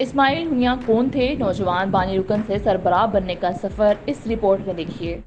اسماعیل ہنیہ کون تھے؟ نوجوان بانی رکن سے سربراہ بننے کا سفر اس رپورٹ میں دیکھیے۔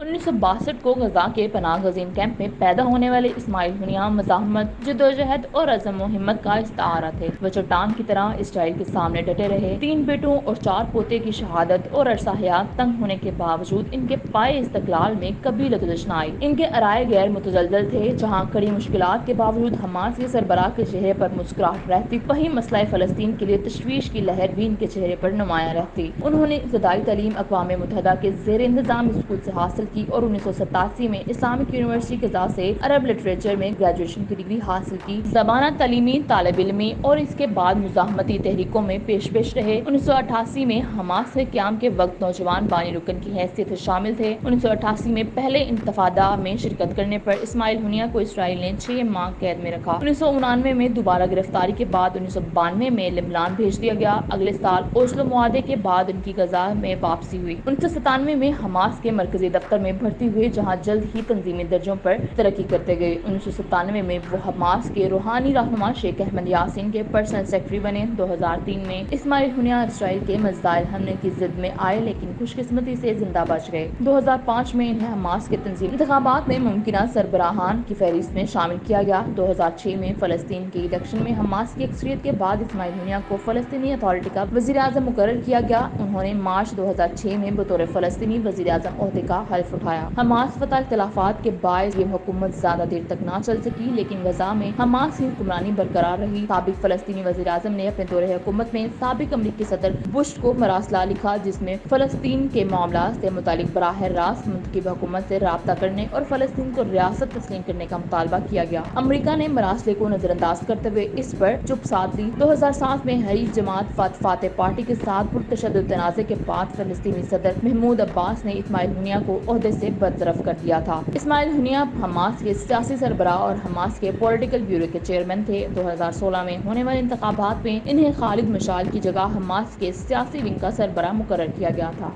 1962 کو غزہ کے پناہ گزین کیمپ میں پیدا ہونے والے اسماعیل ہنیہ مزاحمت، جدوجہد اور عزم و ہمت کا استعارہ تھے۔ وہ چٹان کی طرح اسرائیل کے سامنے ڈٹے رہے۔ 3 بیٹوں اور 4 پوتے کی شہادت اور عرصہ حیات تنگ ہونے کے باوجود ان کے پائے استقلال میں کبھی لغزش نہ آئی۔ ان کے ارائے غیر متزلزل تھے۔ جہاں کڑی مشکلات کے باوجود حماس کے سربراہ کے چہرے پر مسکراہٹ رہتی، وہیں مسئلہ فلسطین کے لیے تشویش کی لہر بھی ان کے چہرے پر نمایاں رہتی۔ انہوں نے ابتدائی تعلیم اقوام متحدہ کے زیر انتظام اسکول سے حاصل کی اور 1987 میں اسلامک یونیورسٹی غزہ سے عرب لٹریچر میں گریجویشن کی ڈگری حاصل کی۔ زبانہ تعلیمی، طالب علمی اور اس کے بعد مزاحمتی تحریکوں میں پیش رہے۔ 1988 میں حماس کے قیام کے وقت نوجوان بانی رکن کی حیثیت سے شامل تھے۔ 1988 میں پہلے انتفاضہ میں شرکت کرنے پر اسماعیل ہنیہ کو اسرائیل نے 6 ماہ قید میں رکھا۔ 1999 میں دوبارہ گرفتاری کے بعد 1992 میں لبنان بھیج دیا گیا۔ اگلے سال اوسلو معاہدے کے بعد ان کی غزہ میں واپسی ہوئی۔ 1997 میں حماس کے مرکزی دفتر میں بھرتی ہوئے، جہاں جلد ہی تنظیمی درجوں پر ترقی کرتے گئے۔ 1997 میں وہ حماس کے روحانی رہنما شیخ احمد یاسین کے پرسنل سیکرٹری بنے۔ 2003 میں اسماعیل ہنیہ اسرائیل کے مزدائل حملے کی زد میں آئے لیکن خوش قسمتی سے زندہ بچ گئے۔ 2005 میں انہیں حماس کے تنظیمی انتخابات میں ممکنہ سربراہان کی فہرست میں شامل کیا گیا۔ 2006 میں فلسطین کے الیکشن میں حماس کی اکثریت کے بعد اسماعیل ہنیہ کو فلسطینی اتھارٹی کا وزیر اعظم مقرر کیا گیا۔ انہوں نے مارچ 2006 میں بطور فلسطینی وزیر اعظم عہدے کا حلف اٹھایا۔ حماس فتح اختلافات کے باعث یہ حکومت زیادہ دیر تک نہ چل سکی، لیکن غزہ میں حماس کی حکمرانی برقرار رہی۔ سابق فلسطینی وزیر اعظم نے اپنے دور حکومت میں سابق امریکی صدر بش کو مراسلہ لکھا، جس میں فلسطین کے معاملات سے متعلق براہ راست منتخب حکومت سے رابطہ کرنے اور فلسطین کو ریاست تسلیم کرنے کا مطالبہ کیا گیا۔ امریکہ نے مراسلے کو نظر انداز کرتے ہوئے اس پر چپ سادھ لی۔ 2007 میں حریف جماعت فاتح پارٹی کے ساتھ پرتشدد تنازع کے بعد فلسطینی صدر محمود عباس نے اسماعیل ہنیہ کو عہدے سے برطرف کر دیا تھا۔ اسماعیل ہنیہ حماس کے سیاسی سربراہ اور حماس کے پولیٹیکل بیورو کے چیئرمین تھے۔ 2016 میں ہونے والے انتخابات میں انہیں خالد مشعل کی جگہ حماس کے سیاسی ونگ کا سربراہ مقرر کیا گیا تھا۔